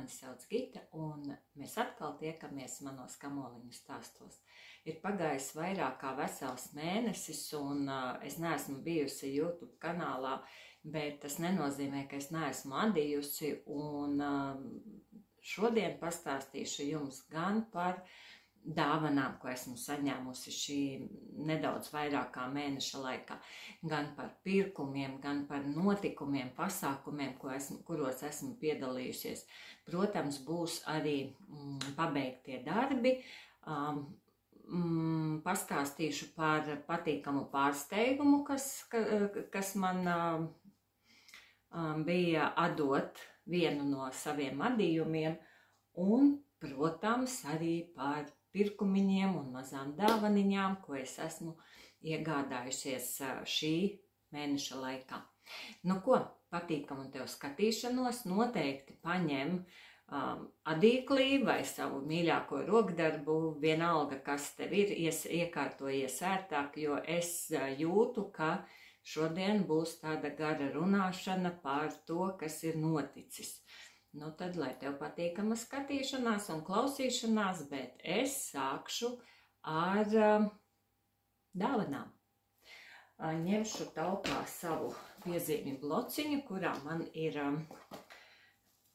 Mani sauc Gita, un mēs atkal tiekamies manos kamoliņu stāstos. Ir pagājis vairāk kā vesels mēnesis, un es neesmu bijusi YouTube kanālā, bet tas nenozīmē, ka es neesmu adījusi, un šodien pastāstīšu jums gan par dāvanām, ko esmu saņēmusi šī nedaudz vairāk kā mēneša laikā, gan par pirkumiem, gan par notikumiem, pasākumiem, kuros esmu piedalījusies. Protams, būs arī pabeigtie darbi. Pastāstīšu par patīkamu pārsteigumu, kas man bija atdot vienu no saviem adījumiem, un, protams, arī par pirkumiņiem un mazām dāvaniņām, ko es esmu iegādājusies šī mēneša laikā. Nu ko, patīkamu tev skatīšanos, noteikti paņem adīklī vai savu mīļāko rokdarbu, vienalga, kas tev ir, iekārtojies ērtāk, jo es jūtu, ka šodien būs tāda gara runāšana par to, kas ir noticis. Nu tad, lai tev patīkama skatīšanās un klausīšanās, bet es sākšu ar dāvanām. Ņemšu taukā savu piezīmi blociņu, kurā man ir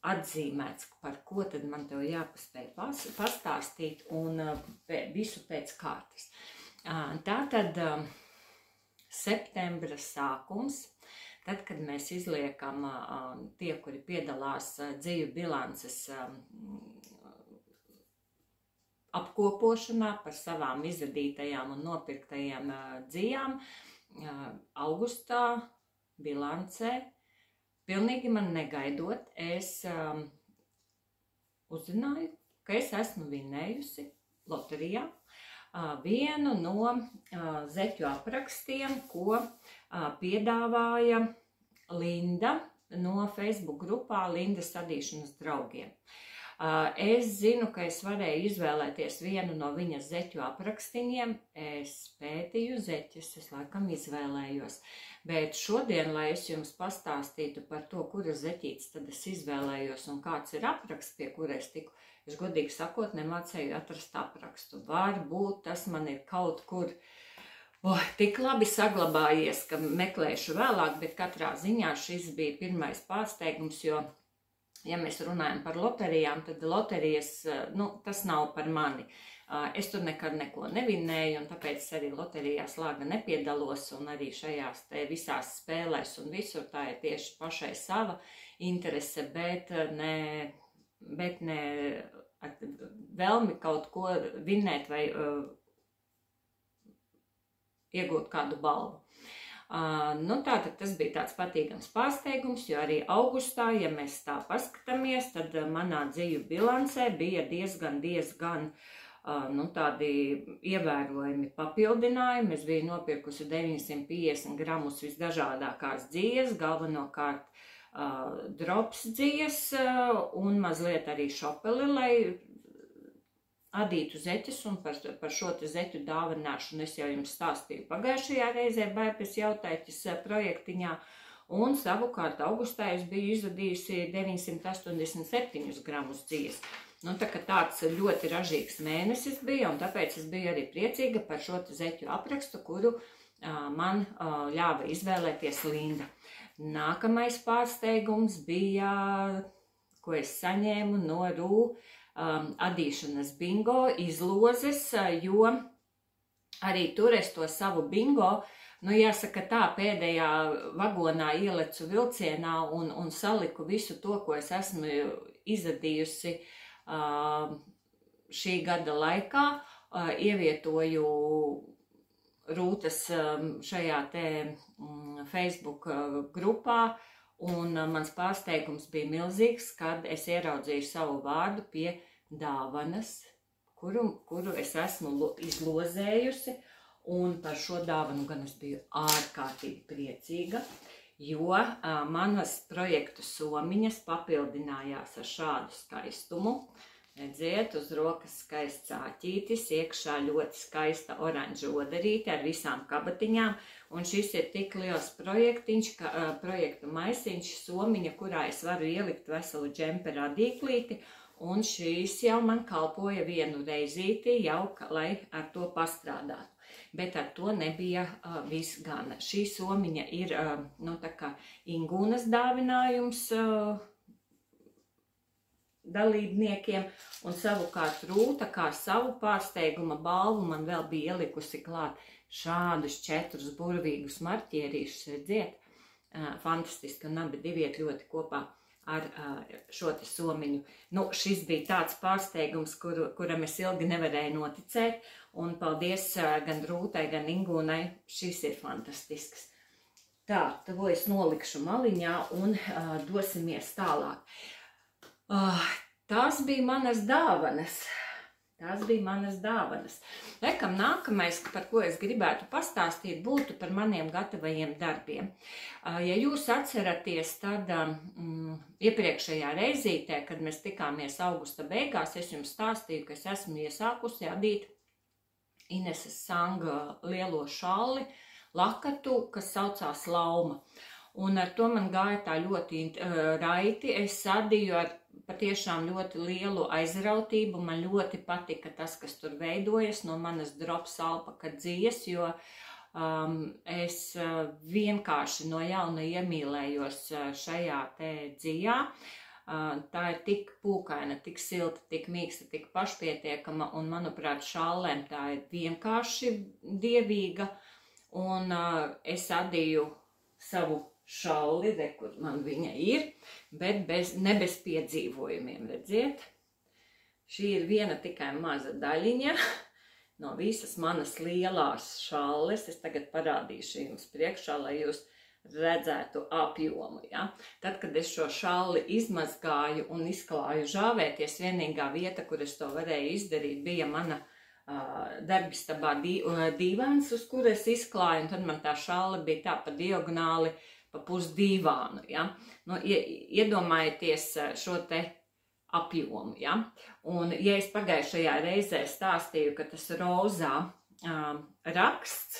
atzīmēts, par ko tad man tev jāpaspēj pastāstīt, un visu pēc kārtas. Tātad septembra sākums. Tad, kad mēs izliekam tie, kuri piedalās dzīvu bilances apkopošanā par savām izradītajām un nopirktajām dzīvām, augustā bilancē, pilnīgi man negaidot, es uzzināju, ka es esmu vinējusi loterijā vienu no zeķu aprakstiem, ko piedāvāja Linda no Facebook grupā Lindas adīšanas draugiem. Es zinu, ka es varēju izvēlēties vienu no viņas zeķu aprakstiņiem. Es pētīju zeķes, es laikam izvēlējos. Bet šodien, lai es jums pastāstītu par to, kuras zeķītes tad es izvēlējos un kāds ir apraksts, pie kura es tiku, es godīgi sakot nemācēju atrast aprakstu. Varbūt tas man ir kaut kur tik labi saglabājies, ka meklēšu vēlāk, bet katrā ziņā šis bija pirmais pārsteigums, jo, ja mēs runājam par loterijām, tad loterijas, tas nav par mani. Es tur nekad neko nevinēju, un tāpēc arī loterijās lāga nepiedalos, un arī šajās te visās spēlēs un visur tā ir tieši pašai sava interese, bet ne vēlmi kaut ko vinēt vai iegūt kādu balvu. Tātad tas bija tāds patīkams pārsteigums, jo arī augustā, ja mēs tā paskatāmies, tad manā dzīvu bilancē bija diezgan tādi ievērojami papildinājumi. Es biju nopirkusi 950 gramus visdažādākās dzīves, galvenokārt drops dzīves un mazliet arī šopeli, lai adītu zeķes, un par šo te zeķu dāvināšanu es jau jums stāstīju pagājušajā reizē Bērpes jautājuķis projektiņā, un savukārt augustā es biju izadījusi 987 gramus dzīves. Tā kā tāds ļoti ražīgs mēnesis bija, un tāpēc es biju arī priecīga par šo te zeķu aprakstu, kuru man ļāva izvēlēties Linda. Nākamais pārsteigums bija, ko es saņēmu no RU adīšanas bingo izlozes, jo arī tur es to savu bingo, jāsaka tā, pēdējā vagonā ielecu vilcienā un saliku visu to, ko es esmu izadījusi šī gada laikā, ievietoju Rūtas šajā te Facebook grupā, un mans pārsteigums bija milzīgs, kad es ieraudzīju savu vārdu pie dāvanas, kuru es esmu izlozējusi, un par šo dāvanu gan es biju ārkārtīgi priecīga, jo manas projektu somiņas papildinājās ar šādu skaistumu. Redziet, uz rokas skaists āķītis, iekšā ļoti skaista oranža odarīte ar visām kabatiņām, un šis ir tik liels projektiņš, projektu maisiņš, somiņa, kurā es varu ielikt veselu džemperu adīklīti, un šīs jau man kalpoja vienu reizīti jau, lai ar to pastrādātu. Bet ar to nebija viss gana. Šī somiņa ir, nu, tā kā Ingūnas dāvinājums dalībniekiem, un savukārt Rūta kā savu pārsteiguma balvu man vēl bija ielikusi klāt šādus 4 burvīgus marķierīšus, redziet, fantastiski, un abi divi iet ļoti kopā ar šo te somiņu. Nu, šis bija tāds pārsteigums, kuram es ilgi nevarēju noticēt, un paldies gan Rūtai, gan Ingūnai, šis ir fantastisks. Tā, to es nolikšu maliņā un dosimies tālāk. Tās bija manas dāvanas. Tās bija manas dāvanas. Laikam nākamais, par ko es gribētu pastāstīt, būtu par maniem gatavajiem darbiem. Ja jūs atceraties, tad iepriekšējā reizītē, kad mēs tikāmies augusta beigās, es jums stāstīju, ka es esmu iesākusi adīt Ineses Sanga lielo šalli, lakatu, kas saucās Lauma. Un ar to man gāja tā ļoti raiti. Es adīju ar patiešām ļoti lielu aizrautību. Man ļoti patika tas, kas tur veidojas no manas drops alpaka dzijas, jo es vienkārši no jauna iemīlējos šajā te dzijā. Tā ir tik pūkaina, tik silta, tik mīksta, tik pašpietiekama, un, manuprāt, šallēm tā ir vienkārši dievīga. Un es adīju savu šalli, kur man viņa ir, bet ne bez piedzīvojumiem, redziet. Šī ir viena tikai maza daļiņa no visas manas lielās šalles. Es tagad parādīšu jums priekšā, lai jūs redzētu apjomu. Ja? Tad, kad es šo šalli izmazgāju un izklāju žāvēties, vienīgā vieta, kur es to varēju izdarīt, bija mana darbistabā dīvāns, uz kur es izklāju, un tad man tā šalle bija tā pa diagonāli, pa pusdīvānu, ja? Nu, iedomājieties šo te apjomu, ja? Un, ja es pagājušajā reizē stāstīju, ka tas rozā raksts,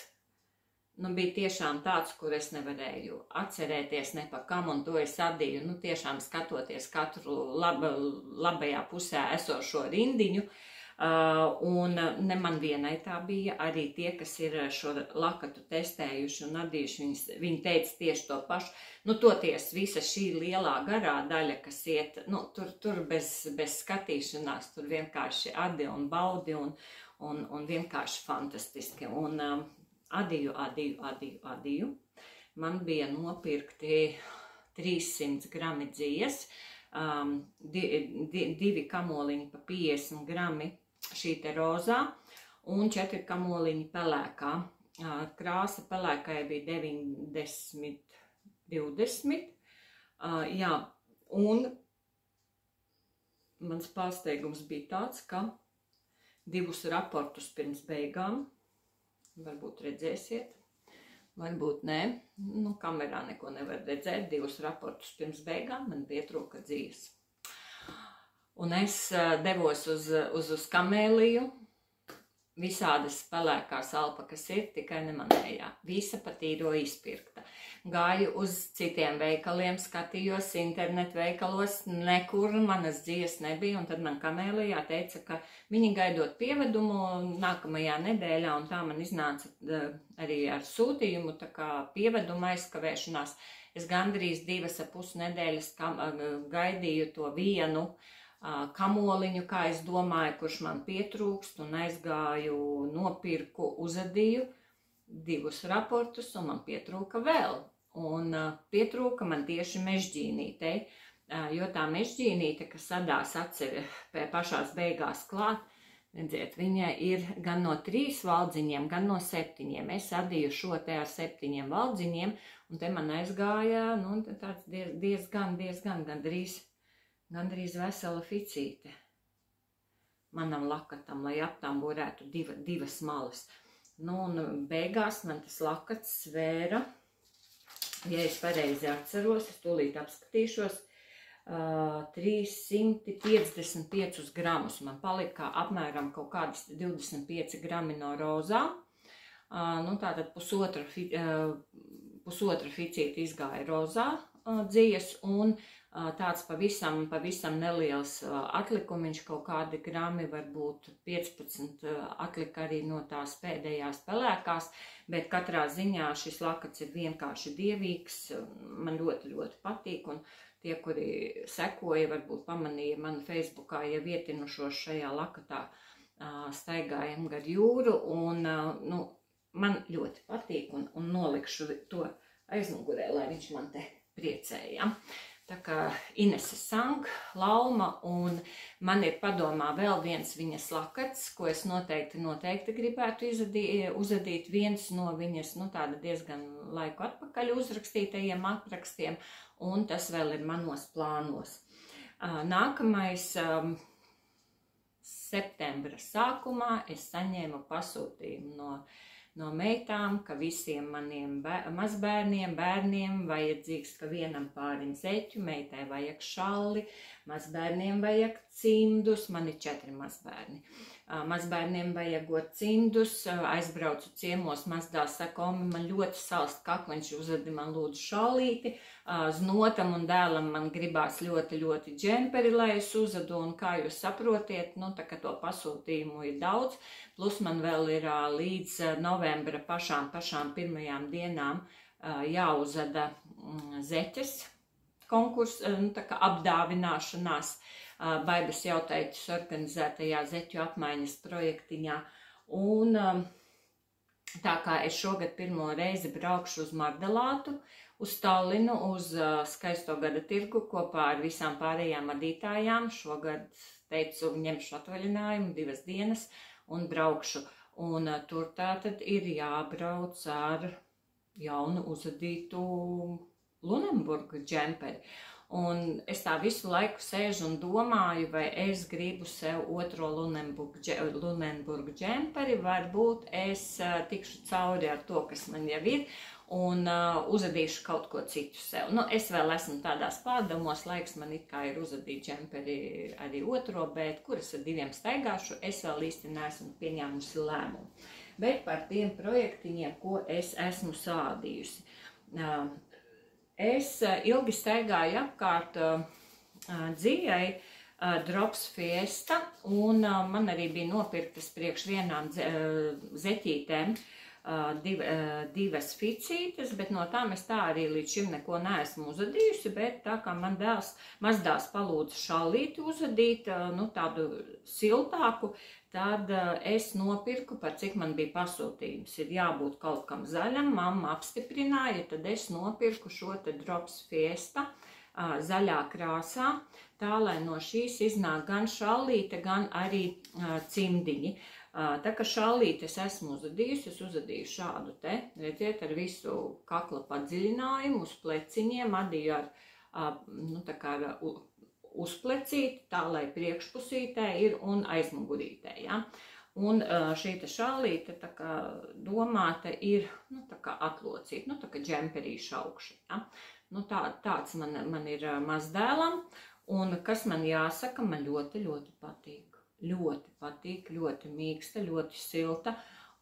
nu, bija tiešām tāds, kur es nevarēju atcerēties ne pa kam, un to es adīju, nu, tiešām skatoties katru labajā pusē esošo rindiņu, un ne man vienai tā bija, arī tie, kas ir šo lakatu testējuši un adījuši, viņi teica tieši to pašu. Nu, toties visa šī lielā garā daļa, kas iet, nu, tur bez skatīšanās, tur vienkārši adi un baudi un vienkārši fantastiski. Un adīju. Man bija nopirkti 300 grami dzijas, 2 kamoliņi pa 50 grami šī te rozā un 4 kamoliņi pelēkā. Krāsa pelēkai bija 90-20. Jā, un mans pārsteigums bija tāds, ka 2 raportus pirms beigām, varbūt redzēsiet, varbūt nē, nu, kamerā neko nevar redzēt, 2 raportus pirms beigām man pietrūka dzijas. Un es devos uz kamēliju, visādas pelēkās alpakas ir, tikai ne manējā. Visa patīro izpirkta. Gāju uz citiem veikaliem, skatījos internetu veikalos, nekur manas dzijas nebija, un tad man kamēlijā teica, ka viņi gaidot pievedumu nākamajā nedēļā, un tā man iznāca arī ar sūtījumu, tā kā pieveduma aizkavēšanās. Es gandrīz 2,5 nedēļas gaidīju to vienu kamoliņu, kā es domāju, kurš man pietrūkst, un aizgāju, nopirku, uzadīju 2 raportus, un man pietrūka vēl. Un pietrūka man tieši mežģīnītei, jo tā mežģīnīte, kas sadās atsevi pie pašās beigās klāt, redziet, viņa ir gan no 3 valdziņiem, gan no 7. Es adīju šo te ar 7 valdziņiem, un te man aizgāja, nu, tāds diezgan gandrīz vesela ficīte manam lakatam, lai aptamborētu 2 malas. Nu, un beigās man tas lakats svēra, ja es pareizi atceros, es tūlīt apskatīšos, 355 gramus. Man palika apmēram kaut kādas 25 grami no rozā. Nu, tātad pusotra ficīta izgāja rozā dzijas un tāds pavisam neliels atlikumiņš, kaut kādi grami, varbūt 15 atlika arī no tās pēdējās pelēkās, bet katrā ziņā šis lakats ir vienkārši dievīgs, man ļoti, ļoti patīk, un tie, kuri sekoja, varbūt pamanīja mani Facebookā, ja vietinušos šajā lakatā staigājam gar jūru, un nu, man ļoti patīk, un nolikšu to aizmugurē, lai viņš man te priecēja. Tā kā Inese Sang, Lauma, un man ir padomā vēl viens viņas lakats, ko es noteikti gribētu uzadīt, viens no viņas, nu tāda diezgan laiku atpakaļ uzrakstītajiem aprakstiem, un tas vēl ir manos plānos. Nākamais septembra sākumā es saņēmu pasūtījumu no meitām, ka visiem maniem mazbērniem, bērniem vajadzīgs, ka vienam pārim zeķu, meitai vajag šalli, mazbērniem vajag cimdus, man ir 4 mazbērni. Mazbērniem vajagot cimdus, aizbraucu ciemos, mazdā saka, Omi, man ļoti salst kakliņš, uzvedi man lūdzu šallīti, znotam un dēlam man gribās ļoti, ļoti džemperi, lai es uzvedu, un kā jūs saprotiet, nu, tā kā to pasūtījumu ir daudz, plus man vēl ir līdz novembra pašām pirmajām dienām jāuzveda zeķes konkurss, nu, tā kā apdāvināšanās, Baibas Jautaitis organizētajā zeķu apmaiņas projektiņā. Un tā kā es šogad pirmo reizi braukšu uz Mardelātu, uz Tallinu, uz skaisto gada tirgu kopā ar visām pārējām adītājām. Šogad teicu, ņemšu atvaļinājumu 2 dienas un braukšu. Un tur tātad ir jābrauc ar jaunu uzadītu Lunenburgu džemperi. Un es tā visu laiku sēžu un domāju, vai es gribu sev otro Lunenburgu džemperi, varbūt es tikšu cauri ar to, kas man jau ir, un uzadīšu kaut ko citu sev. Nu, es vēl esmu tādās pārdomos, laiks man it kā ir uzadīt džemperi arī otro, bet kuras ar 2 staigāšu, es vēl īsti neesmu pieņēmusi lēmumu. Bet par tiem projektiņiem, ko es esmu sādījusi. Es ilgi staigāju apkārt dzijai Drops Fiesta, un man arī bija nopirktas priekš vienām zeķītēm 2 ficītes, bet no tām es tā arī līdz šim neko neesmu uzadījusi, bet tā kā man mazdās palūdza šallīti uzadīt, nu tādu siltāku, tad es nopirku, par cik man bija pasūtījums. Ir jābūt kaut kam zaļam, mamma apstiprināja, tad es nopirku šo te Drops Fiesta zaļā krāsā, tā lai no šīs iznāk gan šallīte, gan arī cimdiņi. Tā kā šallīti es esmu uzadījusi, es uzadīju šādu te, redziet, ar visu kakla padziļinājumu uz pleciņiem, adīju ar, nu tā kā ar uzplecīti, tā lai priekšpusītē ir un aizmugurītē, ja. Un šī šallīte tā kā domāta ir, nu tā kā atlocīta, nu tā kā džemperīša augša, ja. Nu tāds man ir mazdēlam, un kas man jāsaka, man ļoti, ļoti patīk. Ļoti patīk, ļoti mīksta, ļoti silta,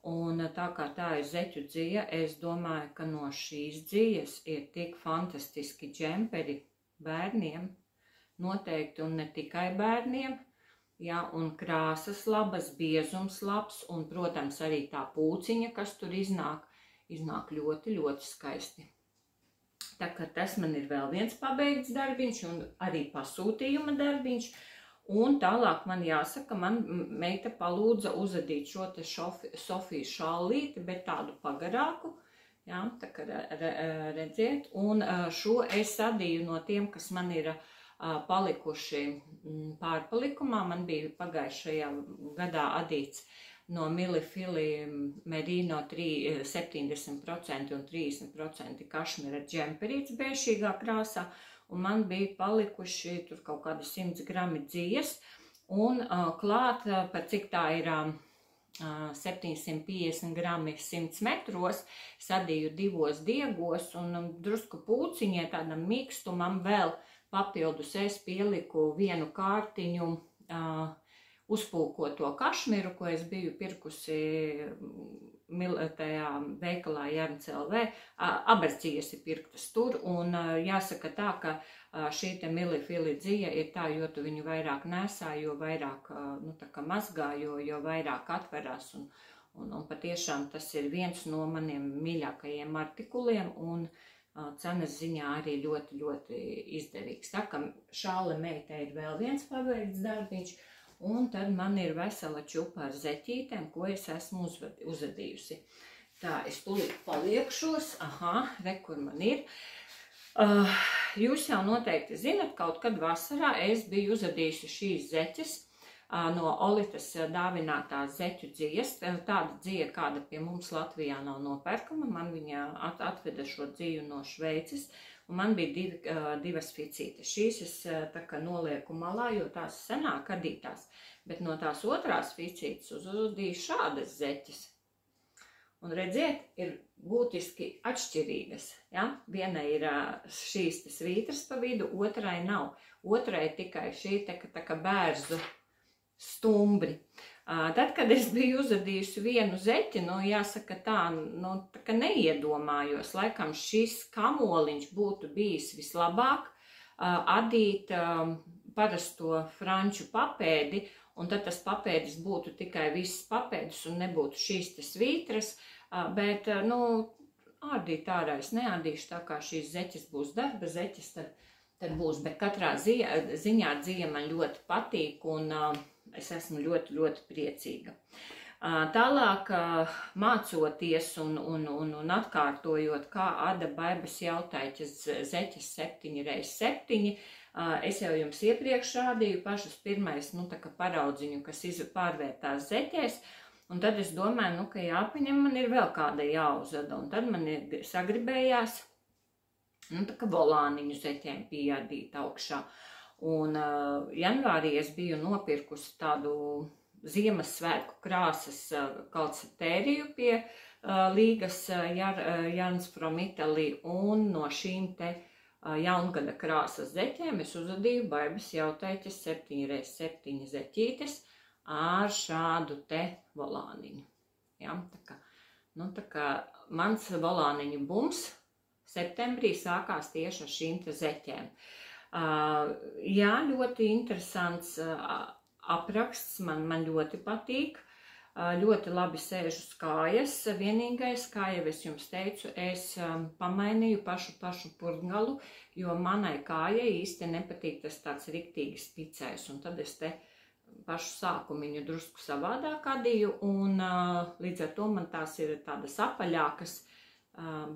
un tā kā tā ir zeķu dzija, es domāju, ka no šīs dzijas ir tik fantastiski džemperi bērniem, noteikti, un ne tikai bērniem, ja, un krāsas labas, biezums labs, un, protams, arī tā pūciņa, kas tur iznāk ļoti, ļoti skaisti. Tā kā tas man ir vēl viens pabeigts darbiņš, un arī pasūtījuma darbiņš, un tālāk man jāsaka, man meita palūdza uzadīt šo te Sofiju šallīti, bet tādu pagarāku, jā, tā kā redziet, un šo es adīju no tiem, kas man ir palikuši pārpalikumā. Man bija pagājušajā gadā adīts no Mili Fili Merino 70% un 30% kašmira džemperīts bēšīgā krāsā, un man bija palikuši tur kaut kādi 100 grami dzijas, un klāt, par cik tā ir 750 grami 100 metros, sadīju 2 diegos, un drusku pūciņai tādam mīkstumam vēl papildus es pieliku vienu kārtiņu uzpulkoto kašmiru, ko es biju pirkusi tajā veikalā Jārns LV. Abas dzijas ir pirktas tur, un jāsaka tā, ka šī te milifili dzija ir tā, jo tu viņu vairāk nesā, jo vairāk, nu, tā kā mazgā, jo vairāk atverās, un patiešām tas ir viens no maniem mīļākajiem artikuliem, un cenas ziņā arī ļoti, ļoti izdevīgs. Tā kā šāle meitē ir vēl viens paveikts darbiņš, un tad man ir vesela čupa ar zeķītēm, ko es esmu uzadījusi. Tā, es tūlīt paliekšos. Aha, re, kur man ir. Jūs jau noteikti zinat, kaut kad vasarā es biju uzadījusi šīs zeķes no Olitas dāvinātās zeķu dzijas. Tāda dzija, kāda pie mums Latvijā nav nopērkama. Man viņa atveda šo dziju no Šveices. Un man bija divas ficītes. Šīs es tā kā nolieku malā, jo tās senāk adītās. Bet no tās otrās ficītes uzadīju šādas zeķes. Un redziet, ir būtiski atšķirīgas. Ja? Viena ir šīs svītras pa vidu, otrai nav. Otrai tikai šī tā kā bērzu stumbri. Tad, kad es biju uzadījusi vienu zeķi, nu, jāsaka tā, nu, tā kā neiedomājos, laikam šis kamoliņš būtu bijis vislabāk adīt parasto franču papēdi, un tad tas papēdis būtu tikai viss papēdis un nebūtu šīs te svītras, bet, nu, ādīt ārā es neādīšu, tā kā šīs zeķes būs darba zeķes, tad būs, bet katrā ziņā dzija man ļoti patīk, un es esmu ļoti, ļoti priecīga. Tālāk, mācoties un atkārtojot, kā ada Baibas jautaiķas zeķes 7x7, es jau jums iepriekš rādīju pašus pirmais, nu, tā kā paraudziņu, kas pārvērtās zeķēs, un tad es domāju, nu, ka jāpaņem, man ir vēl kāda jāuzada, un tad man sagribējās, nu, tā kā volāniņu zeķēm pieādīt augšā. Un janvārī es biju nopirkusi tādu Ziemassvētku krāsas kalcetēriju pie Līgas Jārns from Italy, un no šīm te jaungada krāsas zeķēm es uzadīju Baibas jautaiķes 7x7 zeķītes ar šādu te volāniņu. Ja, tā kā mans volāniņu bums septembrī sākās tieši ar šīm te zeķēm. Jā, ļoti interesants apraksts, man ļoti patīk, ļoti labi sēž uz kājas. Vienīgais, kā jau es jums teicu, es pamainīju pašu purgalu, jo manai kājai īsti nepatīk tas tāds riktīgi spicais, un tad es te pašu sākumiņu drusku savādāk adīju, un līdz ar to man tās ir tādas apaļākas,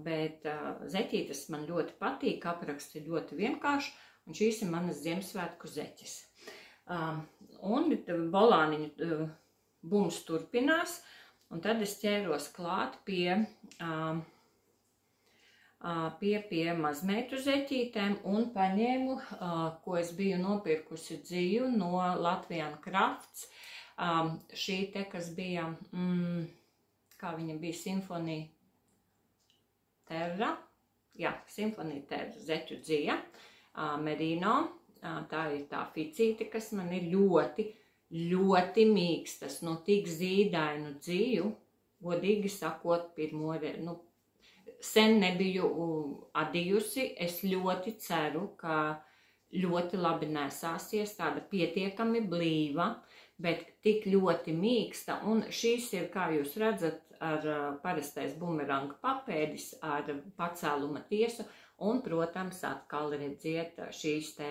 bet zeķītes man ļoti patīk, apraksts ir ļoti vienkārši, un šīs ir manas Ziemassvētku zeķes. Un volāniņu bums turpinās, un tad es ķēros klāt pie mazmeitu zeķītēm un paņēmu, ko es biju nopirkusi dziju no Latvian Crafts. Šī te, kas bija, kā viņa bija, Simfonija Terra, jā, Simfonija Terra zeķu dzija. Merino, tā ir tā ficīte, kas man ir ļoti, ļoti mīkstas, no tik zīdainu dziju, godīgi sakot, sen nebiju adījusi, es ļoti ceru, ka ļoti labi nesāsies, tāda pietiekami blīva, bet tik ļoti mīksta, un šīs ir, kā jūs redzat, ar parastais bumeranga papēdis, ar pacēluma tiesu, un, protams, atkal redziet šīs te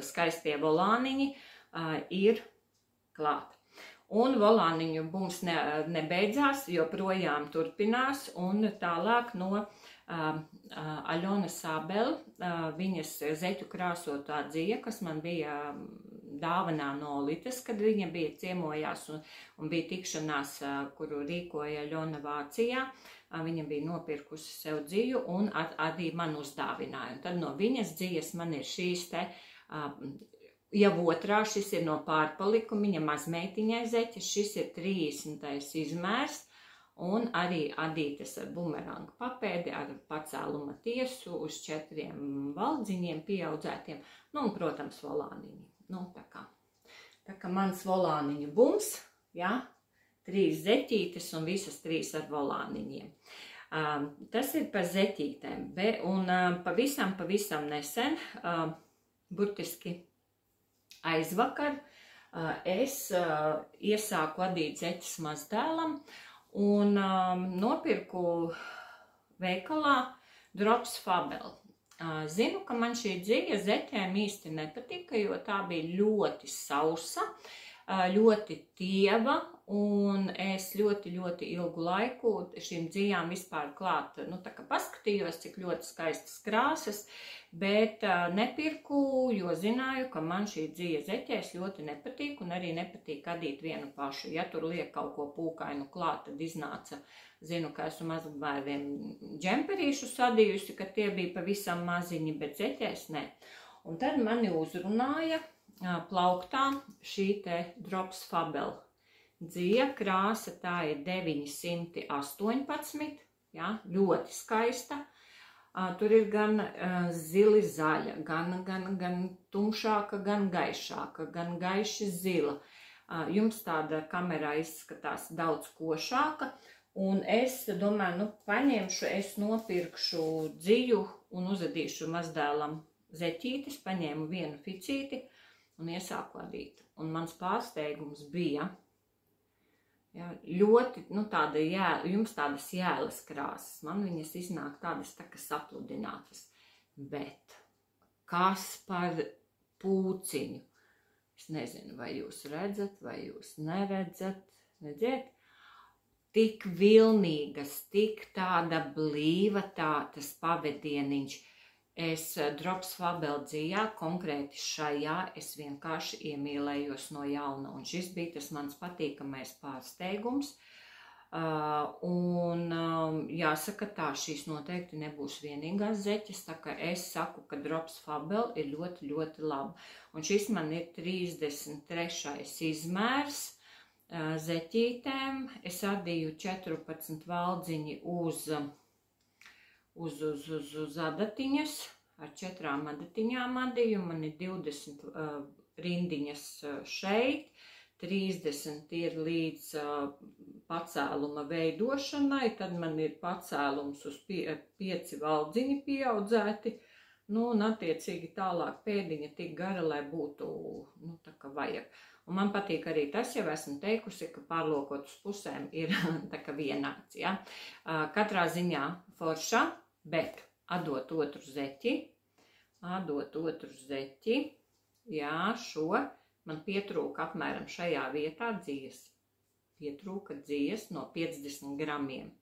skaistie volāniņi ir klāt. Un volāniņu bums nebeidzās, joprojām turpinās, un tālāk no Aļona Sabel, viņas zeķu krāsotā dzija, kas man bija dāvanā no Olitas, kad viņa bija ciemojās un bija tikšanās, kuru rīkoja Aļona Vācijā. Viņa bija nopirkusi sev dziju un arī man uzdāvināja. Un tad no viņas dzijas man ir šīs te, jau otrā, šis ir no pārpalikumiņa mazmeitiņai zeķes, šis ir 30. izmērs. un arī adītes ar bumeranga papēdi, ar pacēluma tiesu uz 4 valdziņiem pieaudzētiem, nu un, protams, volāniņi. Nu, tā kā mans volāniņu bums, jā, 3 zeķītes un visas 3 ar volāniņiem. Tas ir par zeķītēm, un pavisam nesen, burtiski aizvakar, es iesāku adīt zeķes mazdēlam un nopirku veikalā Drops Fabel. Zinu, ka man šī dzīve zeķēm īsti nepatika, jo tā bija ļoti sausa, ļoti tieva, un es ļoti ilgu laiku šīm dzīvām vispār klāt, nu tā kā paskatījos, cik ļoti skaistas krāsas, bet nepirku, jo zināju, ka man šī dzīve zeķēs ļoti nepatīk, un arī nepatīk adīt vienu pašu. Ja tur liek kaut ko pūkainu klāt, tad iznāca, zinu, ka esmu mazbērniem džemperīšu sadījusi, ka tie bija pavisam maziņi, bet zeķēs ne. Un tad mani uzrunāja plauktā šī te Drops Fabel dzīve, krāsa tā ir 918, jā, ļoti skaista. Tur ir gan zili zaļa, gan tumšāka, gan gaišāka, gan gaiši zila. Jums tāda kamerā izskatās daudz košāka, un es domāju, nu, paņemšu, es nopirkšu dziju un uzadīšu mazdēlam zeķītis, paņēmu vienu ficīti un iesāku adīt. Un mans pārsteigums bija, jā, ļoti, nu, jums tādas jēlas krāsas, man viņas iznāk tādas tā kā sapludinātas, bet kas par pūciņu? Es nezinu, vai jūs redzat, vai jūs neredzat, redziet? Tik vilnīgas, tik tāda blīva tas pavedieniņš. Es Drops Fabel dzījā, konkrēti šajā, es vienkārši iemīlējos no jauna, un šis bija tas mans patīkamais pārsteigums. Jāsaka tā, šīs noteikti nebūs vienīgās zeķes, tā kā es saku, ka Drops Fabel ir ļoti laba. Un šis man ir 33. izmērs zeķītēm. Es adīju 14 valdziņi uz adatiņas, ar 4 adatiņām adīju, man ir 20 rindiņas šeit, 30 ir līdz pacēluma veidošanai, tad man ir pacēlums uz 5 valdziņi pieaudzēti, nu, un attiecīgi tālāk pēdiņa tik gara, lai būtu, nu, tā kā vajag. Un man patīk arī tas, jau esmu teikusi, ka pārlokot uz pusēm ir tā kā vienāds, ja. Katrā ziņā forša, bet atdot otru zeķi, jā, šo man pietrūka apmēram šajā vietā dzīves. Pietrūka dzīves no 50 gramiem.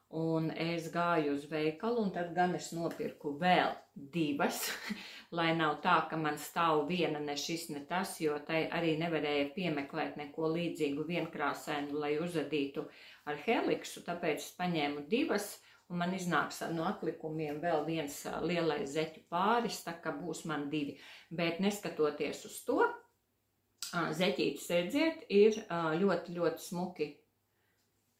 Un es gāju uz veikalu, un tad gan es nopirku vēl 2, lai nav tā, ka man stāv viena ne šis, ne tas, jo tai arī nevarēja piemeklēt neko līdzīgu vienkrāsainu, lai uzadītu ar heliksu, tāpēc es paņēmu 2, un man iznāks no atlikumiem vēl viens lielais zeķu pāris, tā kā būs man 2. Bet neskatoties uz to, zeķītes, redziet, ir ļoti smuki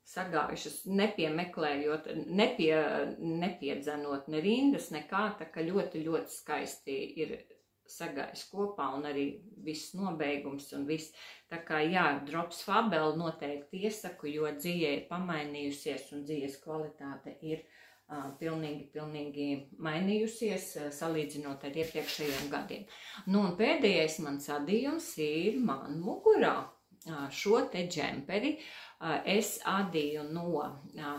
sagājušas, nepiemeklējot, nepiedzenot ne rindas, nekā, tā kā ļoti skaisti ir sagājis kopā, un arī viss nobeigums un viss. Tā kā, jā, Drops Fabel noteikti iesaku, jo dzīve ir pamainījusies un dzīves kvalitāte ir pilnīgi mainījusies, salīdzinot ar iepriekšējiem gadiem. Nu, un pēdējais mans adījums ir man mugurā. Šo te džemperi es adīju no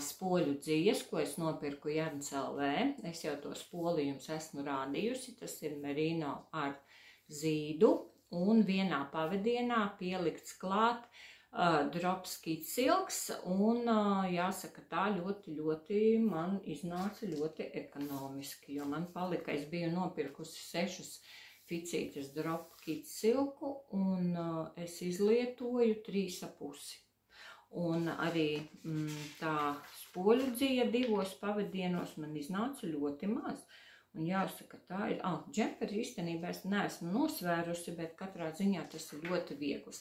spoļu dzīves, ko es nopirku Jārns LV. Es jau to spoli jums esmu rādījusi, tas ir merino ar zīdu, un vienā pavadienā pielikts klāt Drops Kitsilks, un jāsaka tā ļoti man iznāca ļoti ekonomiski, jo man palika, es biju nopirkusi 6 ficītes Drop Kitsilku, un es izlietoju 3,5. Un arī tā spoļu dzīve 2 pavadienos man iznāca ļoti maz. Un jāsaka, tā ir, džemperi īstenībā es neesmu nosvērusi, bet katrā ziņā tas ir ļoti viegls.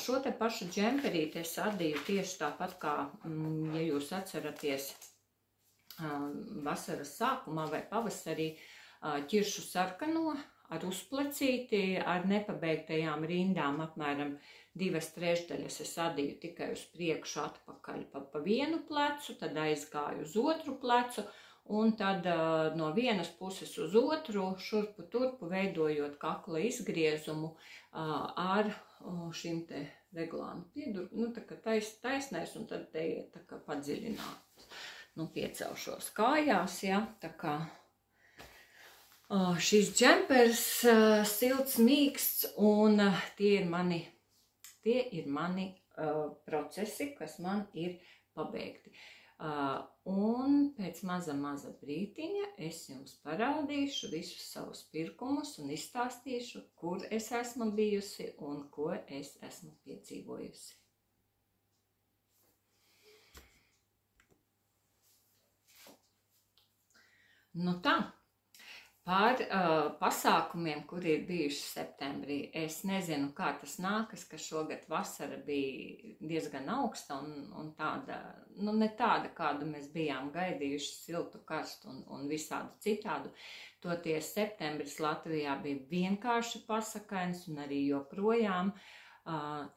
Šo te pašu džemperīti es adīju tieši tāpat kā, ja jūs atceraties, vasaras sākumā vai pavasarī ķiršu sarkano ar uzplecīti, ar nepabeigtajām rindām apmēram 2/3 es adīju tikai uz priekšu atpakaļ pa vienu plecu, tad aizgāju uz otru plecu, un tad no vienas puses uz otru, šurpu turpu, veidojot kakla izgriezumu ar šim te reglānu piedurku, nu tā kā taisnais, un tad te iet tā kā padziļināt, nu piecelšos kājās, ja, tā kā šis džempers silts, mīksts, un tie ir mani procesi, kas man ir pabeigti. Un pēc maza brītiņa es jums parādīšu visus savus pirkumus un izstāstīšu, kur es esmu bijusi un ko es esmu piedzīvojusi. Nu tā. Par pasākumiem, kuri ir bijuši septembrī, es nezinu, kā tas nākas, ka šogad vasara bija diezgan augsta un tāda, nu ne tāda, kādu mēs bijām gaidījuši, siltu, karstu un visādu citādu. Toties septembris Latvijā bija vienkārši pasakains un arī joprojām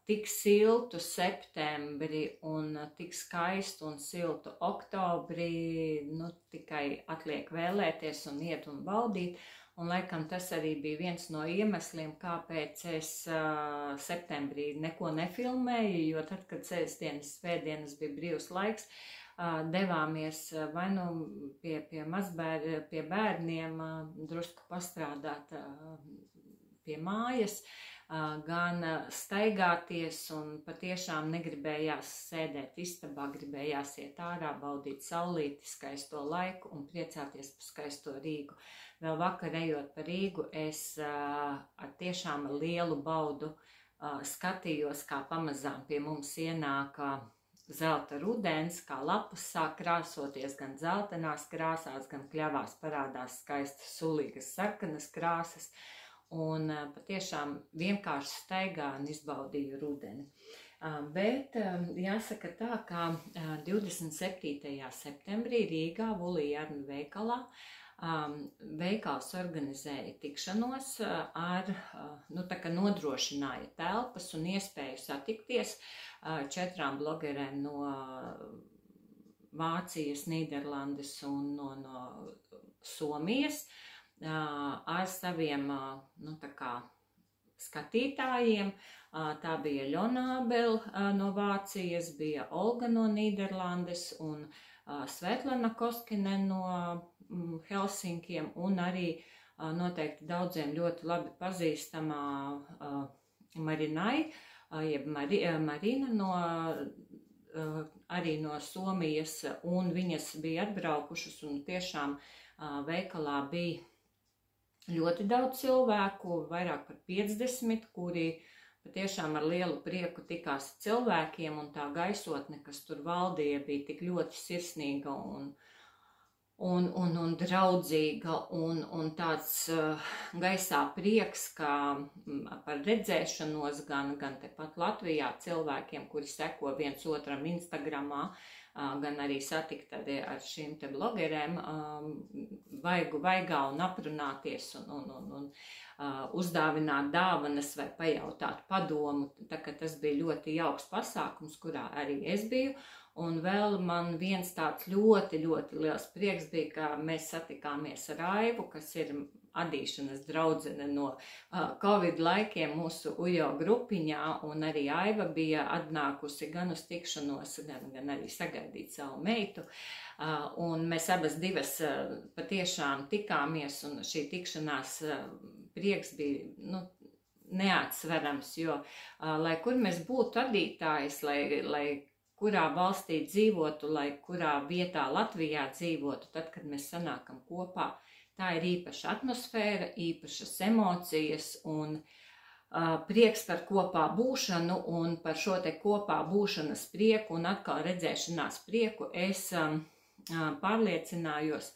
tik siltu septembri un tik skaistu un siltu oktobri, nu tikai atliek vēlēties un iet un baudīt. Un laikam tas arī bija viens no iemesliem, kāpēc es septembrī neko nefilmēju, jo tad, kad sēsdienas, svētdienas bija brīvs laiks, devāmies vai nu pie bērniem drusku pastrādāt pie mājas, gan staigāties, un patiešām negribējās sēdēt istabā, gribējās iet ārā, baudīt saulīti, skaisto laiku un priecāties par skaisto Rīgu. Vēl vakar ejot pa Rīgu, es ar tiešām lielu baudu skatījos, kā pamazām pie mums ienāk zelta rudens, kā lapas sāk krāsoties gan zeltenās krāsās, gan kļavās parādās skaistas sulīgas sarkanas krāsas. Un patiešām vienkārši staigā un izbaudīju rudeni. Bet jāsaka tā, ka 27. septembrī Rīgā Vulījārnu veikalā veikals organizēja tikšanos ar, nu tā kā nodrošināja telpas un iespēju satikties 4 blogerēm no Vācijas, Nīderlandes un no Somijas, ar saviem, nu tā kā, skatītājiem. Tā bija Ļonābel no Vācijas, bija Olga no Nīderlandes un Svetlana Koskine no Helsinkiem, un arī noteikti daudziem ļoti labi pazīstamā Marinai, jeb Marina arī no Somijas, un viņas bija atbraukušas, un tiešām veikalā bija ļoti daudz cilvēku, vairāk par 50, kuri patiešām ar lielu prieku tikās cilvēkiem, un tā gaisotne, kas tur valdīja, bija tik ļoti sirsnīga un draudzīga, un tāds gaisā prieks, kā par redzēšanos gan tepat Latvijā cilvēkiem, kuri seko viens otram Instagramā, gan arī satikt ar šīm te blogerēm, vaigu vaigā un aprunāties un uzdāvināt dāvanas vai pajautāt padomu. Tā kā tas bija ļoti jauks pasākums, kurā arī es biju. Un vēl man viens tāds ļoti liels prieks bija, ka mēs satikāmies ar Aivu, kas ir adīšanas draudzene no Covid laikiem mūsu UJO grupiņā, un arī Aiva bija atnākusi gan uz tikšanos, gan arī sagaidīt savu meitu. Un mēs abas divas patiešām tikāmies, un šī tikšanās prieks bija, neatsverams, jo, lai kur mēs būtu adītājs, lai kurā valstī dzīvotu, lai kurā vietā Latvijā dzīvotu, tad, kad mēs sanākam kopā, tā ir īpaša atmosfēra, īpašas emocijas un prieks par kopā būšanu, un par šo te kopā būšanas prieku un atkal redzēšanās prieku es pārliecinājos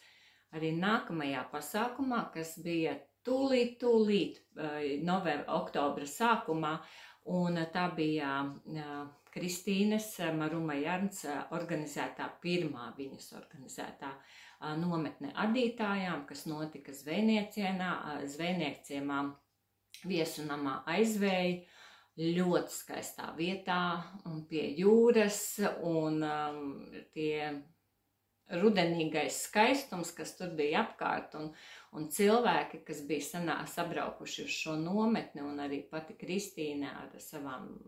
arī nākamajā pasākumā, kas bija tūlīt oktobra sākumā, un tā bija Kristīnes Maruma Jarns organizētā, pirmā viņas organizētā nometne adītājām, kas notika Zvejniekciemā Viesunamā Aizvēja, ļoti skaistā vietā un pie jūras, un tie rudenīgais skaistums, kas tur bija apkārt, un cilvēki, kas bija sabraukuši uz šo nometni, un arī pati Kristīne ar savām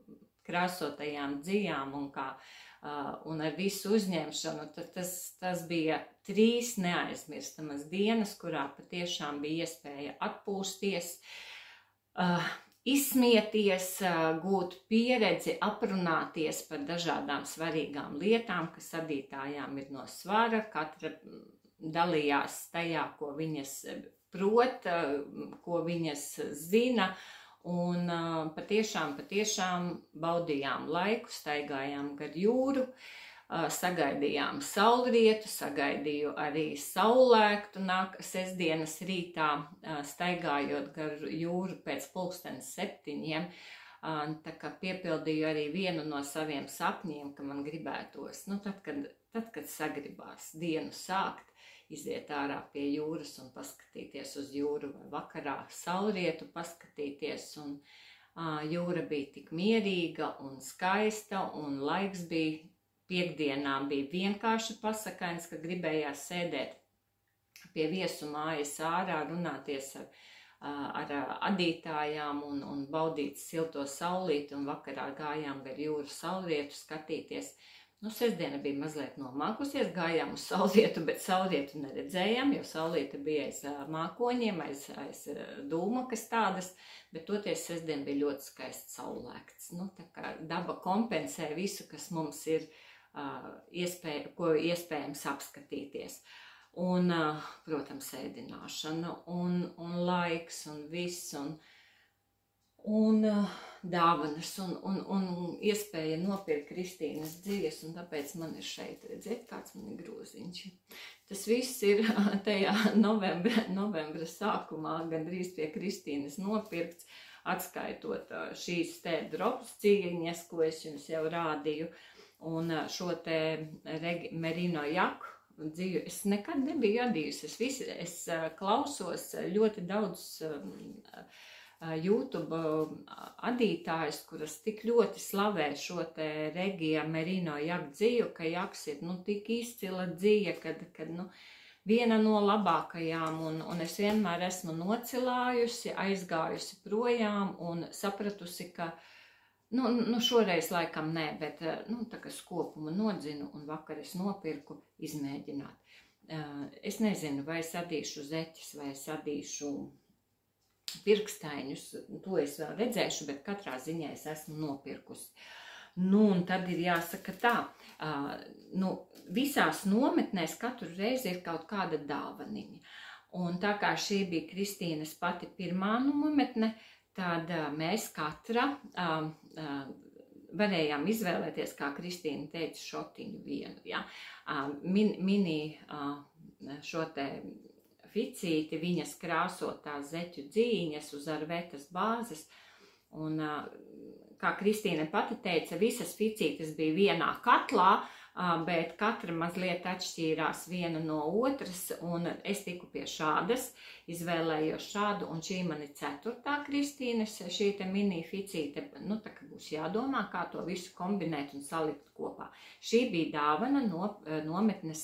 krāsotajām dzijām un ar visu uzņemšanu, tad tas bija 3 neaizmirstamas dienas, kurā patiešām bija iespēja atpūsties, izsmieties, gūt pieredzi, aprunāties par dažādām svarīgām lietām, kas adītājām ir no svara. Katra dalījās tajā, ko viņas prot, ko viņas zina, un patiešām baudījām laiku, staigājām gar jūru, sagaidījām saulrietu, sagaidīju arī saulēktu sestdienas rītā, staigājot gar jūru pēc 6:30. Tā kā piepildīju arī vienu no saviem sapņiem, ka man gribētos, tad, kad sagribās dienu sākt, iziet ārā pie jūras un paskatīties uz jūru, vai vakarā saulrietu paskatīties, un jūra bija tik mierīga un skaista, un laiks bija piekdienā bija vienkārši pasakains, ka gribējās sēdēt pie viesu mājas ārā, runāties ar adītājām un baudīt silto saulīti, un vakarā gājām gar jūru saulrietu skatīties. Sestdiena bija mazliet nomākusies, gājām uz saulrietu, bet saulrietu neredzējām, jo saulīte bija aiz mākoņiem, aiz dūmakas tādas, bet toties sestdien bija ļoti skaists saulēkts. Tā kā daba kompensē visu, kas mums ir ko iespējams apskatīties. Un, protams, ēdināšana un laiks un viss, un dāvanas un iespēja nopirkt Kristīnes dzijas, un tāpēc man ir šeit, redziet, kāds man ir groziņš. Tas viss ir tajā novembra sākumā gandrīz pie Kristīnes nopirkts, atskaitot šīs te drops cīņas, ko es jums jau rādīju, un šo te merino jaku dzīvi es nekad nebiju adījusi. Es klausos ļoti daudz YouTube adītājus, kuras tik ļoti slavē šo te Regija merino jaku dzīvi, ka jaks ir tik izcila dzīve, kad viena no labākajām, un es vienmēr esmu nocilājusi, aizgājusi projām un sapratusi, ka šoreiz laikam nē, bet tā kā skopumu nodzinu, un vakar es nopirku izmēģināt. Es nezinu, vai es adīšu zeķes, vai es adīšu pirkstaiņus, to es vēl redzēšu, bet katrā ziņā es esmu nopirkusi. Un tad ir jāsaka tā, visās nometnēs katru reizi ir kaut kāda dāvaniņa. Un tā kā šī bija Kristīnes pati pirmā nometne, tad mēs katra varējām izvēlēties, kā Kristīna teica, šotiņu vienu. Ja? Mini šo te ficīti, viņas krāsotās zeķu dzīņas uz arvetas bāzes. Un, kā Kristīne pati teica, visas ficītes bija vienā katlā, bet katra mazliet atšķīrās viena no otras, un es tiku pie šādas, izvēlējos šādu, un šī man ir 4. Kristīnes, šī te mini ficīte, tā kā būs jādomā, kā to visu kombinēt un salikt kopā. Šī bija dāvana no nometnes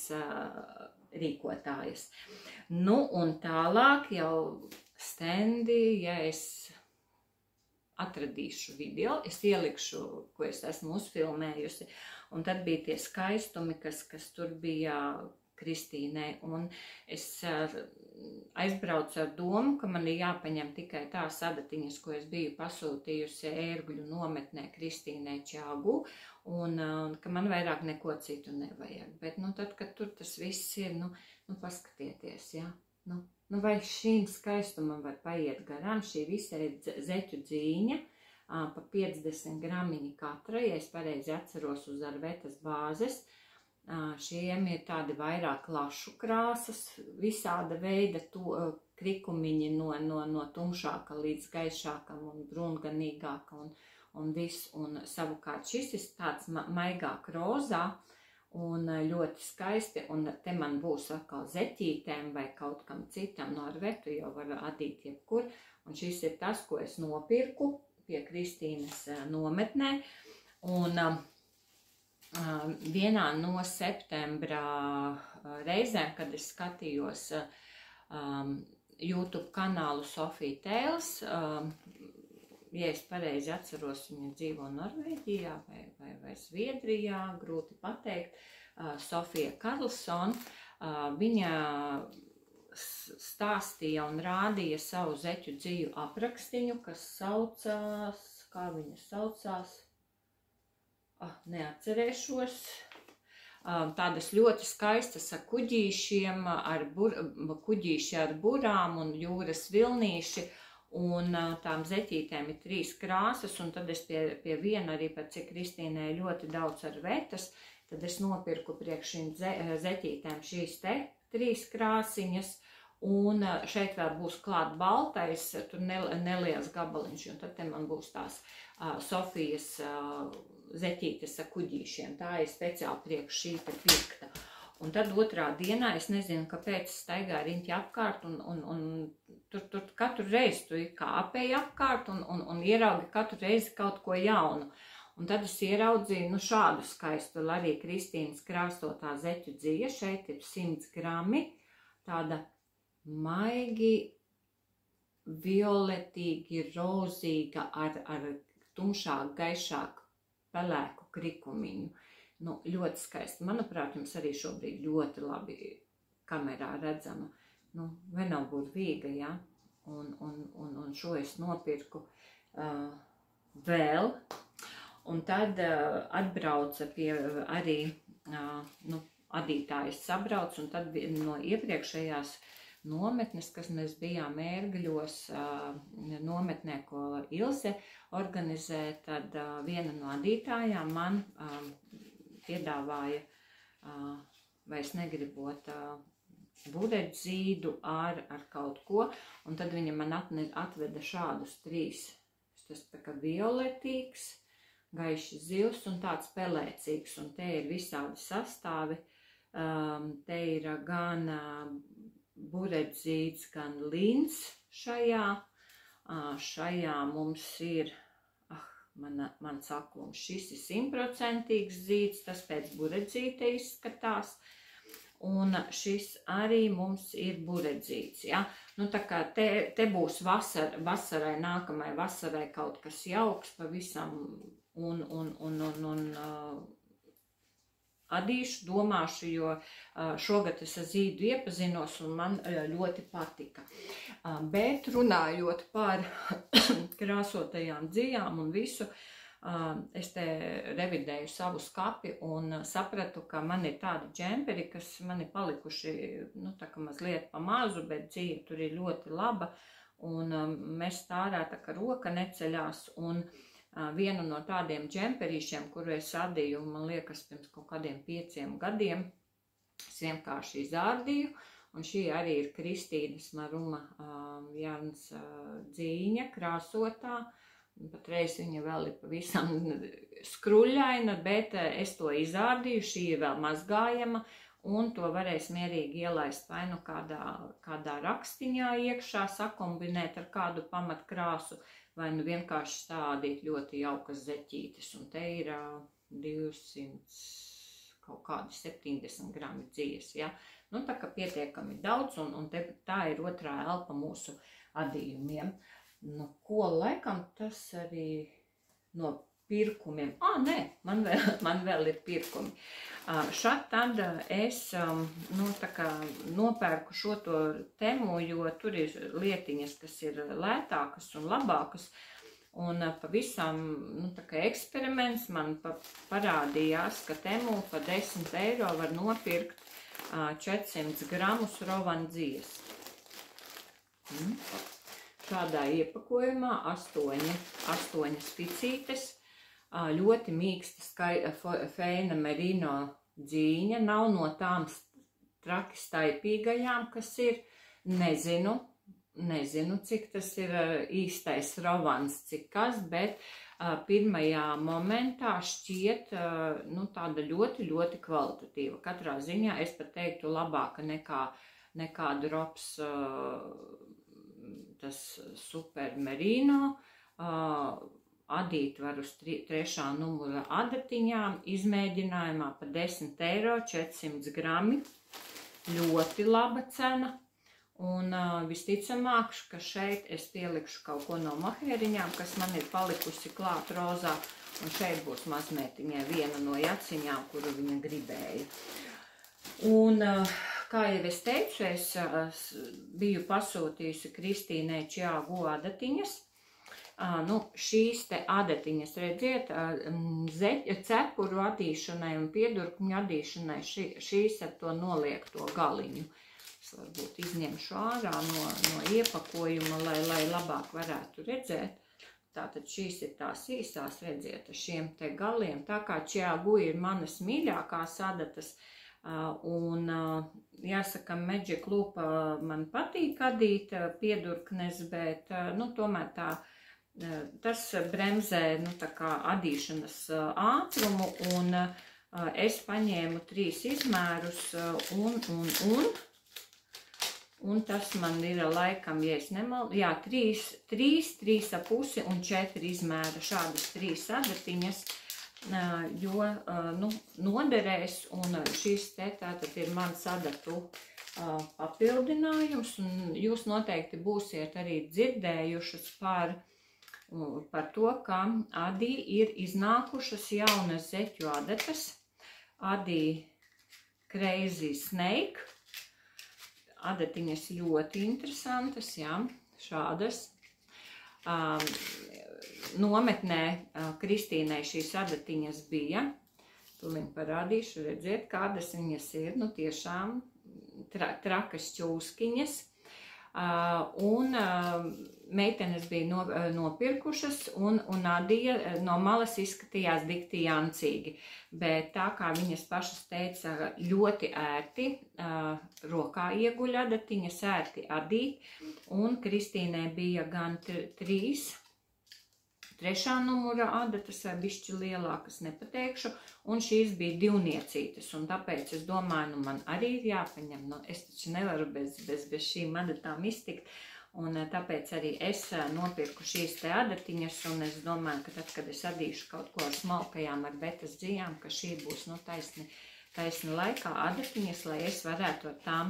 rīkotājas. Un tālāk jau stendi, ja es atradīšu video, es ielikšu, ko es esmu uzfilmējusi, un tad bija tie skaistumi, kas tur bija Kristīnei, un es aizbraucu ar domu, ka man ir jāpaņem tikai tās adatiņas, ko es biju pasūtījusi ērgļu nometnē Kristīnei Čāgu, un ka man vairāk neko citu nevajag. Bet, tad, kad tur tas viss ir, paskatieties, ja, vai šīm skaistumam var paiet garām, šī visa ir zeķu dzīņa, pa 50 gramiņi katrai, ja es pareizi atceros uz arvetas bāzes, Šiem ir tādi vairāk lašu krāsas, visāda veida krikumiņi no tumšāka līdz gaišākam un brūnganīgākam un viss. Un savukārt šis ir tāds maigāk rozā un ļoti skaisti. Un te man būs atkal zeķītēm vai kaut kam citam no arvetu, jo var adīt jebkur. Un šis ir tas, ko es nopirku pie Kristīnas nometnē. Un vienā no septembra reizēm, kad es skatījos YouTube kanālu Sofija Tēls, ja es pareizi atceros, viņa dzīvo Norvēģijā vai Zviedrijā, grūti pateikt, Sofija Karlsson, viņa stāstīja un rādīja savu zeķu dziju aprakstiņu, kas saucās, kā viņa saucās, neatcerēšos, tādas ļoti skaistas kuģīšiem, kuģīši ar burām un jūras vilnīši, un tām zeķītēm ir 3 krāsas, un tad es pie viena arī, pat cik Kristīnai ļoti daudz ar vetas, tad es nopirku priekš šīm zeķītēm šīs te 3 krāsiņas, un šeit vēl būs klāt baltais, tur neliels gabaliņš, un tad te man būs tās Sofijas zeķītes ar kuģīšiem. Tā ir speciāli priekš šī te pirkta. Un tad otrā dienā, es nezinu, kāpēc staigāju riņķi apkārt, un tur katru reizi tu kāpēji apkārt un ieraugi katru reizi kaut ko jaunu. Un tad es ieraudzīju, šādu skaistu, arī Kristīnas krāstotā zeķu dzija. Šeit ir 100 grami, tāda maigi, violetīgi, rozīga, ar tumšāk, gaišāk pelēku krikumiņu. Ļoti skaisti. Manuprāt, jums arī šobrīd ļoti labi kamerā redzama. Vēl burvīga, ja? Un šo es nopirku vēl. Un tad atbrauca pie arī, adītājas sabrauc, un tad no iepriekšējās nometnes, kas mēs bijām Ērgļos, nometnē, ko Ilze organizē, tad viena no adītājām man piedāvāja, vai es negribot bureģzīdu ar kaut ko, un tad viņa man atveda šādus 3, tas tā kā violetīgs, gaiši zils un tāds pelēcīgs, un te ir visādi sastāvi, te ir gan bureģzīds, gan lins šajā mums ir, man saklums, šis ir 100% zīds, tas pēc bureģzīte izskatās, un šis arī mums ir bureģzīts, ja? Tā kā te būs vasarai, nākamai vasarai kaut kas jauks pavisam, un adīšu, domāšu, jo šogad es ar zīdu iepazinos un man ļoti patika. Bet runājot par krāsotajām dzijām un visu, es te revidēju savu skapi un sapratu, ka man ir tādi džemperi, kas man ir palikuši, tā kā mazliet pa mazu, bet dzija tur ir ļoti laba un mēs tārā tā kā roka neceļās un vienu no tādiem džemperīšiem, kuru es adīju, man liekas, pirms kaut kādiem 5 gadiem, es vienkārši izārdīju, un šī arī ir Kristīnas Maruma Jānis dzīņa, krāsotā, patreiz viņa vēl ir pavisam skruļaina, bet es to izārdīju, šī ir vēl mazgājama, un to varēs mierīgi ielaist vai nu kādā rakstiņā iekšā, sakombinēt ar kādu pamatkrāsu, vai nu vienkārši stādīt ļoti jaukas zeķītes, un te ir 200, kaut kādi 70 grami dzijas, ja? Tā kā pietiekami daudz, un tā ir otrā elpa mūsu adījumiem. Ko laikam tas arī no pirkumiem? Nē, man vēl ir pirkumi. Šad tad es nopērku šo to temu, jo tur ir lietiņas, kas ir lētākas un labākas. Un pavisam eksperiments man parādījās, ka temu pa 10 eiro var nopirkt 400 gramus rovandzijas. Šādā iepakojumā 8 ficītes, ļoti mīksta feina merino dzīņa, nav no tām traki staipīgajām, kas ir, nezinu, cik tas ir īstais rovans, cik kas, bet pirmajā momentā šķiet tāda ļoti, ļoti kvalitatīva. Katrā ziņā es pat teiktu labāka nekā drops tas super merino. Adīt var uz 3. numura adatiņām, izmēģinājumā pa 10 eiro, 400 grami. Ļoti laba cena. Un visticamāk, ka šeit es pielikšu kaut ko no mohēriņām, kas man ir palikusi klāt rozā. Un šeit būs mazmētiņai viena no jaciņām, kuru viņa gribēja. Un, kā jau es teicu, es biju pasūtījusi Kristīnai Čiagu adatiņas. Šīs te adatiņas, redziet, cepuru adīšanai un piedurkņu adīšanai, šīs ar to noliekto galiņu. Es varbūt izņemšu ārā no iepakojuma, lai labāk varētu redzēt. Tātad šīs ir tās īsās, redziet, ar šiem te galiem. Tā kā Čiagu ir manas mīļākās adatas, un jāsaka, Magic Loop man patīk adīt piedurknes, bet, tomēr tas bremzē, tā kā adīšanas ātrumu, un es paņēmu 3 izmērus, un tas man ir laikam, ja es nemaldu, 3,5 un 4 izmēra šādas 3 adatiņas, jo, noderēs, un šis te tātad ir mans adatu papildinājums, un jūs noteikti būsiet arī dzirdējušas par to, ka Adī ir iznākušas jaunas zeķu adatas, Adī Crazy Snake, adatiņas ļoti interesantas, jā, šādas. Nometnē Kristīnai šīs adatiņas bija, tūlīt parādīšu, redziet, kādas viņas ir, tiešām trakas ķūskiņas. Un meitenes bija nopirkušas, un Adija no malas izskatījās dikti jancīgi, bet tā kā viņas pašas teica, ļoti ērti rokā ieguļ adatiņas, ērti adīt, un Kristīnai bija gan 3. numura adatas vai bišķi lielākas, nepateikšu, un šīs bija 2niecītes, un tāpēc es domāju, man arī ir jāpaņem, es taču nevaru bez šīm adatām iztikt, un tāpēc arī es nopirku šīs te adatiņas, un es domāju, ka tad, kad es adīšu kaut ko ar smalkajām, ar betas dzijām, ka šī būs, taisni laikā adatiņas, lai es varētu ar tām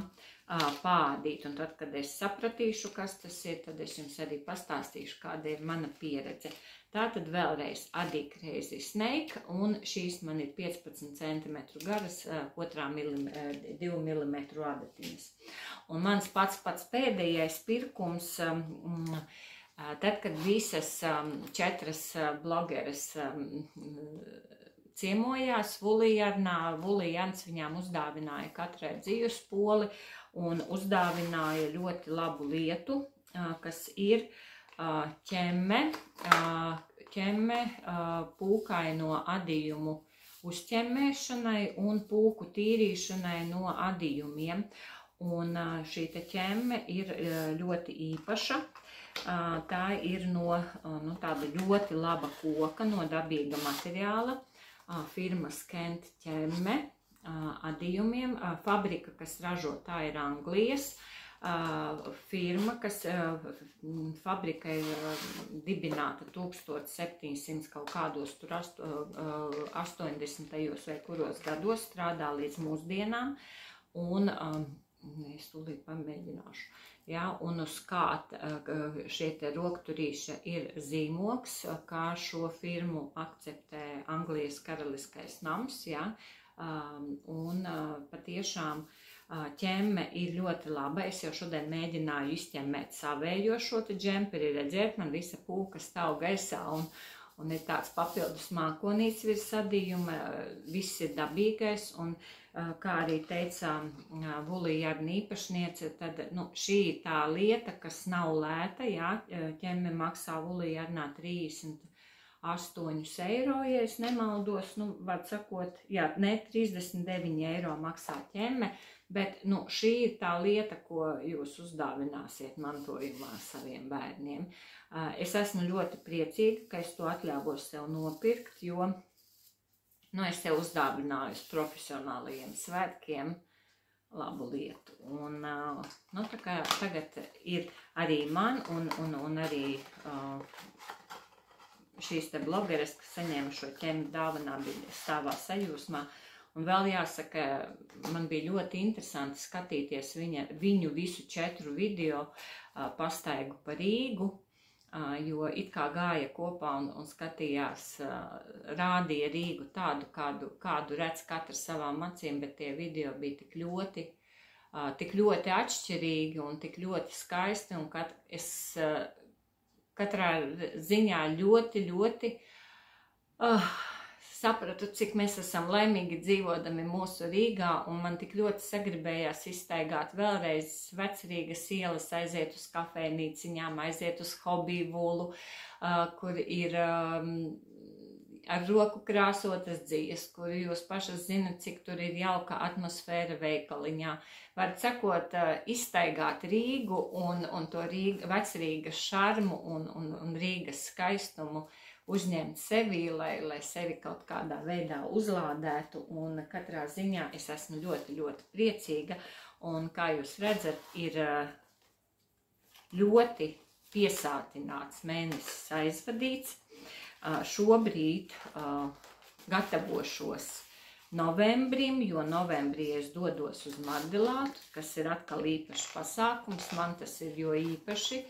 pādīt, un tad, kad es sapratīšu, kas tas ir, tad es jums arī pastāstīšu, kāda ir mana pieredze. Tātad vēlreiz Adī Crazy Snake, un šīs man ir 15 cm garas, 2 mm adatiņas. Un mans pats pēdējais pirkums, tad, kad visas 4 blogeres ciemojās Vulijārnā, Vulijārns viņām uzdāvināja katrai dzīvespoli un uzdāvināja ļoti labu lietu, kas ir ķemme pūkaino adījumu uzķemmēšanai un pūku tīrīšanai no adījumiem. Un šī te ķemme ir ļoti īpaša. Tā ir no tāda ļoti laba koka, no dabīga materiāla. Firmas Kent ķemme adījumiem. Fabrika, kas ražo, tā ir Anglijas. Firma, kas fabrika ir dibināta 1700 kaut kādos 80. vai kuros gados, strādā līdz mūsdienām, un es tūlīt pamēģināšu. Ja, un uz kāda šie te rokturīša ir zīmogs, kā šo firmu akceptē Anglijas karaliskais nams, ja, un patiešām ķemme ir ļoti laba. Es jau šodien mēģināju izķemmēt savējo šo te džemperi, redziet, man visa pūka stāv gaisā, un ir tāds papildus mākonīts virs adījuma, viss ir dabīgais, un kā arī teica Vulijārna īpašniece, tad šī ir tā lieta, kas nav lēta, jā, ķemme maksā Vulijārnā 30 eiro, ja es nemaldos, nu, var sakot, jā, ne 39 eiro maksā ķemme, bet, nu, šī ir tā lieta, ko jūs uzdāvināsiet mantojumā saviem bērniem. Es esmu ļoti priecīga, ka es to atļāvos sev nopirkt, jo, nu, es sev uzdāvināju uz profesionālajiem svētkiem labu lietu. Un, nu, tā kā tagad ir arī man un arī šīs te blogeres, kas saņēma šo ķemmi dāvanā, bija stāvā sajūsmā. Un vēl jāsaka, man bija ļoti interesanti skatīties viņu visu 4 video pastaigu pa Rīgu, jo it kā gāja kopā un skatījās, rādīja Rīgu tādu, kādu redz katrs savām acīm, bet tie video bija tik ļoti atšķirīgi un tik ļoti skaisti, un es katrā ziņā ļoti sapratu, cik mēs esam laimīgi dzīvodami mūsu Rīgā, un man tik ļoti sagribējās izstaigāt vēlreiz Vecrīgas ielas, aiziet uz kafejnīciņām, aiziet uz hobiju, kur ir ar roku krāsotas dzīves, kur jūs pašas zinat, cik tur ir jauka atmosfēra veikaliņā. Varat sakot, izstaigāt Rīgu un to Vecrīgas šarmu un Rīgas skaistumu uzņemt sevī, lai sevi kaut kādā veidā uzlādētu, un katrā ziņā es esmu ļoti priecīga, un kā jūs redzat, ir ļoti piesātināts mēnesis aizvadīts. Šobrīd gatavošos novembrim, jo novembrī es dodos uz Mardelātu, kas ir atkal īpašs pasākums, man tas ir jo īpaši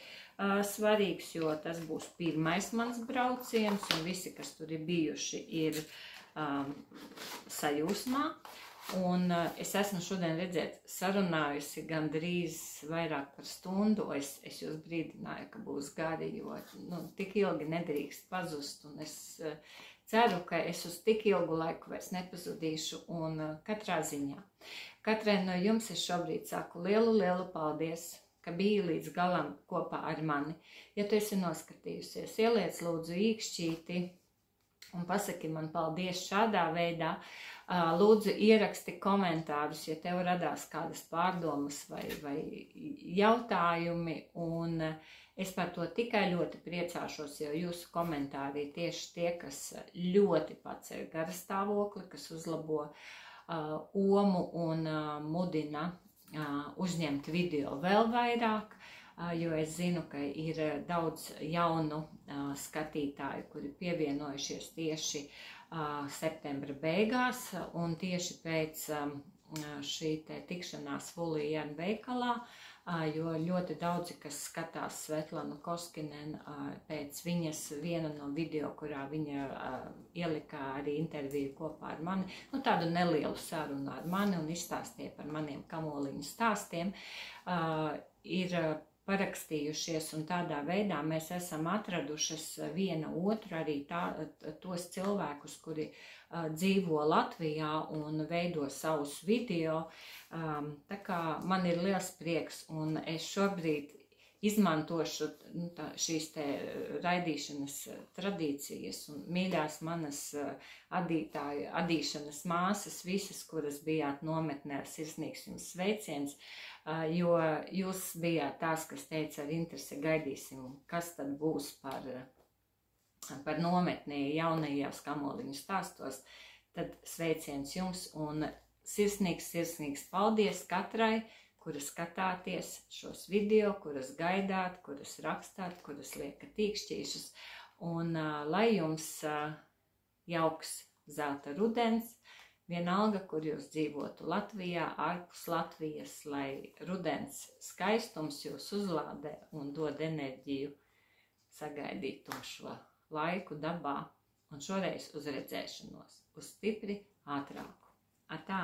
svarīgs, jo tas būs pirmais mans brauciens, un visi, kas tur ir bijuši, ir sajūsmā. Un es esmu šodien, redzēt, sarunājusi gandrīz vairāk par stundu, es jūs brīdināju, ka būs gari, jo tik ilgi nedrīkst pazust, un es ceru, ka es uz tik ilgu laiku vairs nepazudīšu, un katrā ziņā. Katrai no jums es šobrīd saku lielu paldies, ka biji līdz galam kopā ar mani. Ja tu esi noskatījusies, ieliec lūdzu īkšķīti un pasaki man paldies šādā veidā. Lūdzu ieraksti komentārus, ja tev radās kādas pārdomas vai jautājumi, un es par to tikai ļoti priecāšos, jo jūsu komentāri ir tieši tie, kas ļoti paceļ garastāvokli, kas uzlabo omu un mudina uzņemt video vēl vairāk, jo es zinu, ka ir daudz jaunu skatītāju, kuri pievienojušies tieši septembra beigās un tieši pēc šī tikšanās Fulijana veikalā, jo ļoti daudzi, kas skatās Svetlanu Koskinen pēc viņas viena no video, kurā viņa ielika arī interviju kopā ar mani, tādu nelielu sarunu ar mani un izstāstīja par maniem kamoliņu stāstiem, ir parakstījušies, un tādā veidā mēs esam atradušas viena otru, arī tos cilvēkus, kuri dzīvo Latvijā un veido savus video. Tā kā man ir liels prieks, un es šobrīd izmantošu šīs te raidīšanas tradīcijas un mīļās manas adīšanas māsas, visas, kuras bijāt nometnē, sirsnīgs jums sveiciens, jo jūs bijāt tās, kas teica ar interesi gaidīsim, kas tad būs par nometnī jaunajos kamoliņu stāstos, tad sveiciens jums un sirsnīgs paldies katrai, kuras skatāties šos video, kuras gaidāt, kuras rakstāt, kuras liekat īkšķīšus, un lai jums jauks zelta rudens, vienalga, kur jūs dzīvotu Latvijā, ārpus Latvijas, lai rudens skaistums jūs uzlādē un dod enerģiju sagaidīt šo laiku dabā, un šoreiz uz redzēšanos, uz stipri ātrāku. Atā.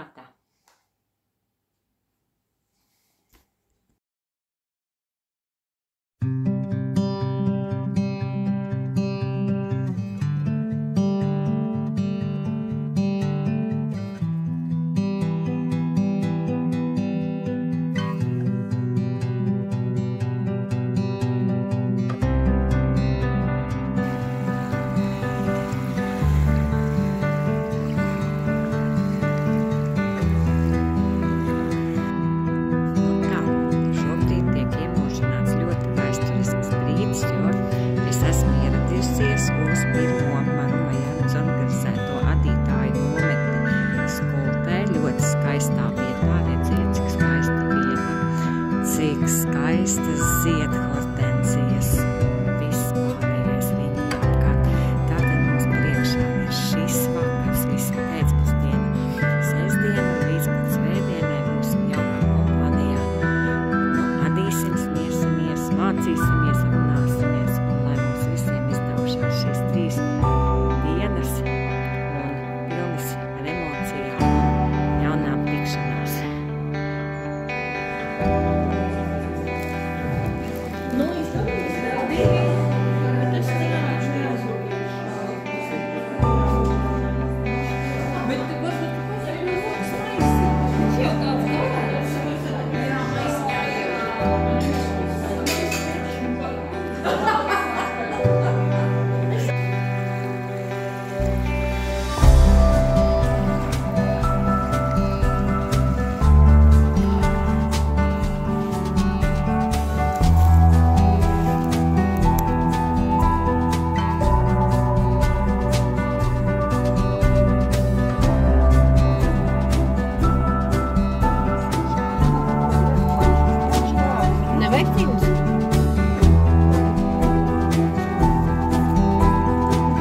skaistā vietā. Redziet, cik skaista vieta, cik skaistas zied hortenzijas, viss pārējais viņa apkārt. Tātad mums priekšā ir šis vakars, visa pēcpusdiena, sestdiena līdz pat svētdienai mūsu jaukā kompānijā. Adīsim, smiesimies, mācīsimies, runāsimies, un lai mums visiem izdevušās šīs 3 dienas un pilnas ar emocijām un jaunām tikšanās.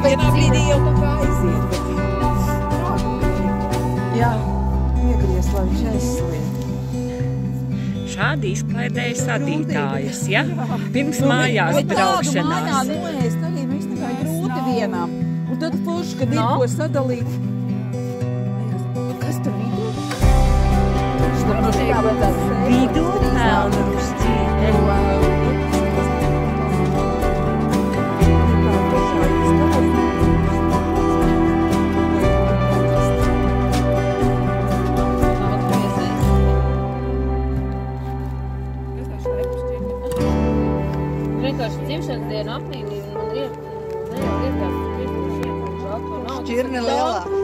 Vienā brīdī jau tā kā aiziet, jā, iegries, lai viņš aizsliet. Šādi izklaidēja sadītājas, ja? Pirms mājās braukšanās. Bet tādu mājā noēst arī mēs tikai grūti vienām. Un tad forši, kad ir ko sadalīt. Kas tur vidū? Vidū pelnu rusķīte. Vienkārši dzimšanas dienu apnīmīgi, man ir tās šķirne lielā.